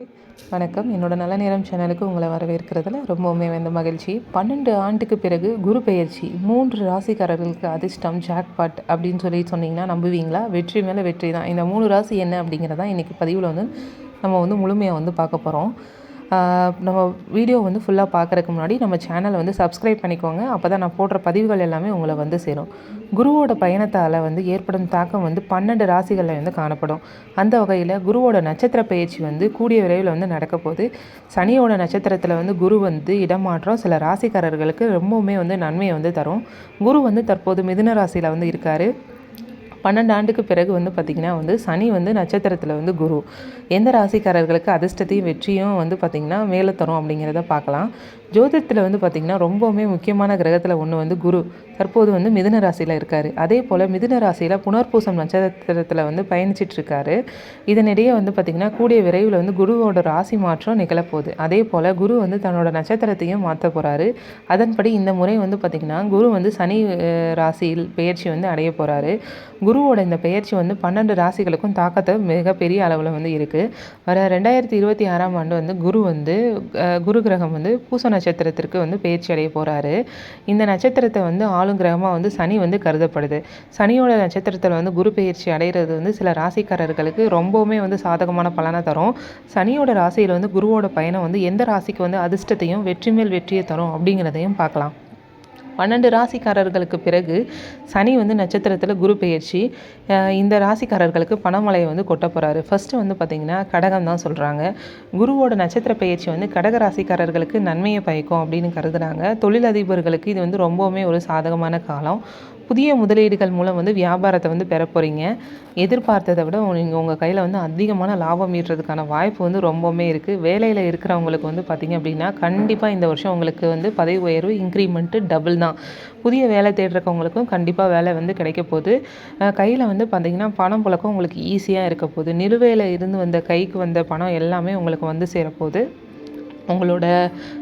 வணக்கம். என்னோட நல்ல நேரம் சேனலுக்கு உங்களை வரவேற்கிறதுல ரொம்பவுமே மகிழ்ச்சி. 12 ஆண்டுக்கு பிறகு குரு பெயர்ச்சி 3 ராசிக்காரர்களுக்கு அதிர்ஷ்டம் ஜாக்பாட் அப்படின்னு சொன்னீங்கன்னா நம்புவீங்களா? வெற்றி மேலே வெற்றி தான். இந்த 3 ராசி என்ன அப்படிங்கிறதான் இன்றைக்கி பதிவில் நம்ம முழுமையாக பார்க்க போகிறோம். நம்ம வீடியோ ஃபுல்லாக பார்க்குறதுக்கு முன்னாடி நம்ம சேனலை சப்ஸ்கிரைப் பண்ணிக்கோங்க. அப்போ தான் நான் போடுற பதிவுகள் எல்லாமே உங்களை சேரும். குருவோட பயணத்தால் ஏற்படும் தாக்கம் 12 ராசிகளில் காணப்படும். அந்த வகையில் குருவோட நட்சத்திர பயிற்சி கூடிய விரைவில் நடக்க போகுது. சனியோட நட்சத்திரத்தில் குரு இடமாற்றம் சில ராசிக்காரர்களுக்கு ரொம்பவுமே நன்மையை தரும். குரு தற்போது மிதுன ராசியில் இருக்கார். 12 ஆண்டுக்கு பிறகு பார்த்திங்கன்னா சனி நட்சத்திரத்தில் குரு எந்த ராசிக்காரர்களுக்கு அதிர்ஷ்டத்தையும் வெற்றியும் பார்த்திங்கன்னா மேலே தரும் அப்படிங்கிறத பார்க்கலாம். ஜோதிடத்தில் பார்த்திங்கன்னா ரொம்பவுமே முக்கியமான கிரகத்தில் ஒன்று குரு தற்போது மிதுன ராசியில் இருக்கார். அதே போல் மிதுன ராசியில் புனர்பூசம் நட்சத்திரத்தில் பயணிச்சிட்ருக்காரு. இதனிடையே பார்த்திங்கன்னா கூடிய விரைவில் குருவோட ராசி மாற்றம் நிகழப்போகுது. அதே போல் குரு தன்னோட நட்சத்திரத்தையும் மாற்ற போகிறாரு. அதன்படி இந்த முறை பார்த்திங்கன்னா குரு சனி ராசியில் பெயர்ச்சி அடைய போகிறாரு. குருவோட இந்த பெயர்ச்சி 12 ராசிகளுக்கும் தாக்கத்தை மிகப்பெரிய அளவில் இருக்குது. வர 2026ஆம் ஆண்டு குரு கிரகம் பூச நட்சத்திரத்திற்கு பெயர்ச்சி அடைய போகிறாரு. இந்த நட்சத்திரத்தை ஆளும் கிரகமாக சனி கருதப்படுது. சனியோட நட்சத்திரத்தில் குரு பெயர்ச்சி அடைகிறது சில ராசிக்காரர்களுக்கு ரொம்பவுமே சாதகமான பலனை தரும். சனியோட ராசியில் குருவோட பயணம் எந்த ராசிக்கு அதிர்ஷ்டத்தையும் வெற்றி மேல் வெற்றியை தரும் அப்படிங்கிறதையும் பார்க்கலாம். 12 ராசிக்காரர்களுக்கு பிறகு சனி நட்சத்திரத்தில் குரு பெயர்ச்சி இந்த ராசிக்காரர்களுக்கு பணமழையை கொட்ட போகிறாரு. ஃபஸ்ட்டு பார்த்திங்கன்னா கடகம் தான் சொல்கிறாங்க. குருவோட நட்சத்திர பயிற்சி கடக ராசிக்காரர்களுக்கு நன்மையை பயக்கும் அப்படின்னு கருதுகிறாங்க. தொழிலதிபர்களுக்கு இது ரொம்பவுமே ஒரு சாதகமான காலம். புதிய முதலீடுகள் மூலம் வியாபாரத்தை பெற போகிறீங்க. எதிர்பார்த்ததை விட நீங்கள் உங்கள் கையில் அதிகமான லாபம் ஈட்டுறதுக்கான வாய்ப்பு ரொம்பவுமே இருக்குது. வேலையில் இருக்கிறவங்களுக்கு பார்த்திங்க அப்படின்னா கண்டிப்பாக இந்த வருஷம் உங்களுக்கு பதவி உயர்வு இன்க்ரிமெண்ட்டு டபுள் தான். புதிய வேலை தேடுறவங்களுக்கும் கண்டிப்பாக வேலை கிடைக்க போகுது. கையில் பார்த்திங்கன்னா பணம் புழக்கம் உங்களுக்கு ஈஸியாக இருக்க போகுது. நிலுவையில் இருந்து வந்த கைக்கு வந்த பணம் எல்லாமே உங்களுக்கு சேரப்போகுது. உங்களோட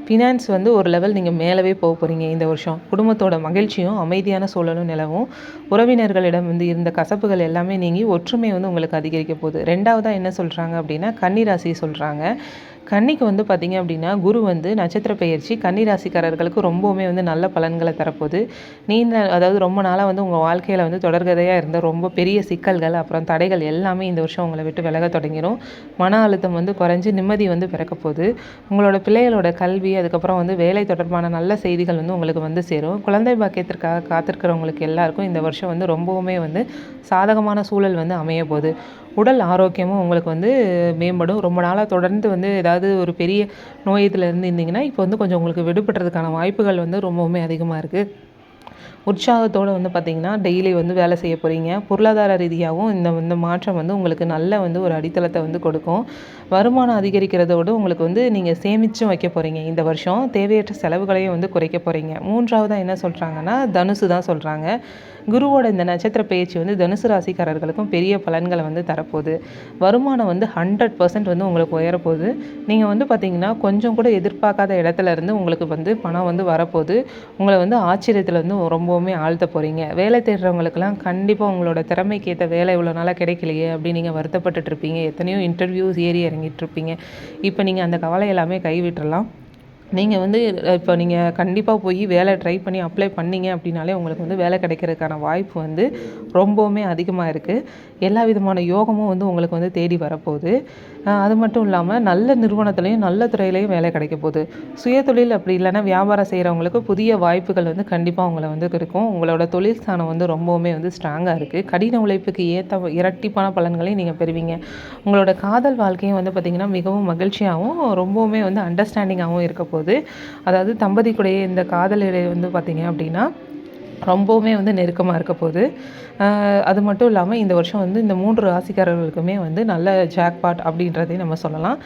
ஃபினான்ஸ் ஒரு லெவல் நீங்கள் மேலவே போக போகிறீங்க. இந்த வருஷம் குடும்பத்தோட மகிழ்ச்சியும் அமைதியான சூழலும் நிலவும். உறவினர்களிடம் இருந்த கசப்புகள் எல்லாமே நீங்கி ஒற்றுமை உங்களுக்கு அதிகரிக்க போகுது. ரெண்டாவதாக என்ன சொல்கிறாங்க அப்படின்னா கன்னிராசி சொல்கிறாங்க. கன்னிக்கு பார்த்திங்க அப்படின்னா குரு நட்சத்திர பயிற்சி கன்னிராசிக்காரர்களுக்கு ரொம்பவுமே நல்ல பலன்களை தரப்போகுது. அதாவது ரொம்ப நாளாக உங்கள் வாழ்க்கையில் தொடர்கதையாக இருந்த ரொம்ப பெரிய சிக்கல்கள் அப்புறம் தடைகள் எல்லாமே இந்த வருஷம் உங்களை விட்டு விலக தொடங்கிடும். மன அழுத்தம் குறைஞ்சி நிம்மதி பிறக்க போகுது. உங்களோட பிள்ளைகளோட கல்வி அதுக்கப்புறம் வேலை தொடர்பான நல்ல செய்திகள் உங்களுக்கு சேரும். குழந்தை பாக்கியத்திற்காக காத்திருக்கிறவங்களுக்கு எல்லாருக்கும் இந்த வருஷம் ரொம்பவுமே சாதகமான சூழல் அமைய போகுது. உடல் ஆரோக்கியமும் உங்களுக்கு மேம்படும். ரொம்ப நாளாக தொடர்ந்து ஏதாவது ஒரு பெரிய நோய் இதில் இருந்தீங்கன்னா இப்போ கொஞ்சம் உங்களுக்கு விடுபடுறதுக்கான வாய்ப்புகள் ரொம்பவுமே அதிகமாக இருக்குது. உற்சாகத்தோடு பார்த்திங்கன்னா டெய்லி வேலை செய்ய போகிறீங்க. பொருளாதார ரீதியாகவும் இந்த மாற்றம் உங்களுக்கு நல்ல ஒரு அடித்தளத்தை கொடுக்கும். வருமானம் அதிகரிக்கிறதோடு உங்களுக்கு நீங்கள் சேமிச்சும் வைக்க போகிறீங்க. இந்த வருஷம் தேவையற்ற செலவுகளையும் குறைக்க போகிறீங்க. மூன்றாவதாக என்ன சொல்கிறாங்கன்னா தனுசு தான் சொல்கிறாங்க. குருவோட இந்த நட்சத்திர பயிற்சி தனுசு ராசிக்காரர்களுக்கும் பெரிய பலன்களை தரப்போகுது. வருமானம் 100% உங்களுக்கு உயரப்போகுது. நீங்கள் பார்த்திங்கன்னா கொஞ்சம் கூட எதிர்பார்க்காத இடத்துல இருந்து உங்களுக்கு பணம் வரப்போகுது. உங்களை ஆச்சரியத்தில் ரொம்பவுமே ஆழ்த்த போகிறீங்க. வேலை தேடுறவங்களுக்கெல்லாம் கண்டிப்பாக உங்களோட திறமைக்கு ஏற்ற வேலை இவ்வளோ நாளாக கிடைக்கலையே அப்படின்னு நீங்கள் வருத்தப்பட்டுட்ருப்பீங்க. எத்தனையோ இன்டர்வியூஸ் ஏறி இறங்கிட்டுருப்பீங்க. இப்போ நீங்கள் அந்த கவலை எல்லாமே கைவிட்டுறலாம். நீங்கள் இப்போ நீங்கள் கண்டிப்பாக போய் வேலை ட்ரை பண்ணி அப்ளை பண்ணிங்க அப்படின்னாலே உங்களுக்கு வேலை கிடைக்கிறதுக்கான வாய்ப்பு ரொம்பவுமே அதிகமாக இருக்குது. எல்லா விதமான யோகமும் உங்களுக்கு தேடி வரப்போகுது. அது மட்டும் இல்லாமல் நல்ல நிறுவனத்துலேயும் நல்ல துறையிலையும் வேலை கிடைக்க போகுது. சுயதொழில் அப்படி இல்லைன்னா வியாபாரம் செய்கிறவங்களுக்கு புதிய வாய்ப்புகள் கண்டிப்பாக உங்களை இருக்கும். உங்களோட தொழில் ஸ்தானம் ரொம்பவுமே ஸ்ட்ராங்காக இருக்குது. கடின உழைப்புக்கு ஏற்ற இரட்டிப்பான பலன்களையும் நீங்கள் பெறுவீங்க. உங்களோட காதல் வாழ்க்கையும் பார்த்திங்கன்னா மிகவும் மகிழ்ச்சியாகவும் ரொம்பவுமே அண்டர்ஸ்டாண்டிங்காகவும் இருக்க போகுது. அதாவது தம்பதிக்குடைய இந்த காதல் பார்த்திங்க அப்படின்னா ரொம்பவுமே நெருக்கமாக இருக்க போகுது. அது மட்டும் இல்லாமல் இந்த வருஷம் இந்த 3 ராசிக்காரர்களுக்குமே நல்ல ஜாக்பாட் அப்படின்றதையும் நம்ம சொல்லலாம்.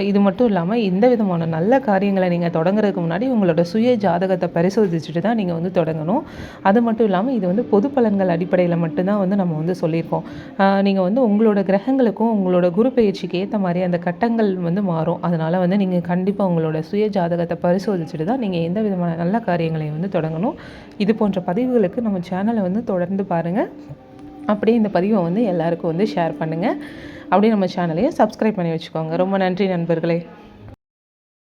இது மட்டும் இல்லாமல் எந்த விதமான நல்ல காரியங்களை நீங்கள் தொடங்குறதுக்கு முன்னாடி உங்களோட சுய ஜாதகத்தை பரிசோதிச்சுட்டு தான் நீங்கள் தொடங்கணும். அது மட்டும் இல்லாமல் இது பொது பலன்கள் அடிப்படையில் மட்டும்தான் நம்ம சொல்லியிருக்கோம். நீங்கள் உங்களோட கிரகங்களுக்கும் உங்களோட குரு பயிற்சிக்கு ஏற்ற மாதிரி அந்த கட்டங்கள் மாறும். அதனால் நீங்கள் கண்டிப்பாக உங்களோட சுய ஜாதகத்தை பரிசோதிச்சுட்டு தான் நீங்கள் எந்த விதமான நல்ல காரியங்களையும் தொடங்கணும். இது போன்ற பதிவுகளுக்கு நம்ம சேனலை தொடர்ந்து பாருங்கள். அப்படியே இந்த பதிவை எல்லாருக்கும் ஷேர் பண்ணுங்கள். அப்படியே நம்ம சேனலையும் சப்ஸ்கிரைப் பண்ணி வச்சுக்கோங்க. ரொம்ப நன்றி நண்பர்களே.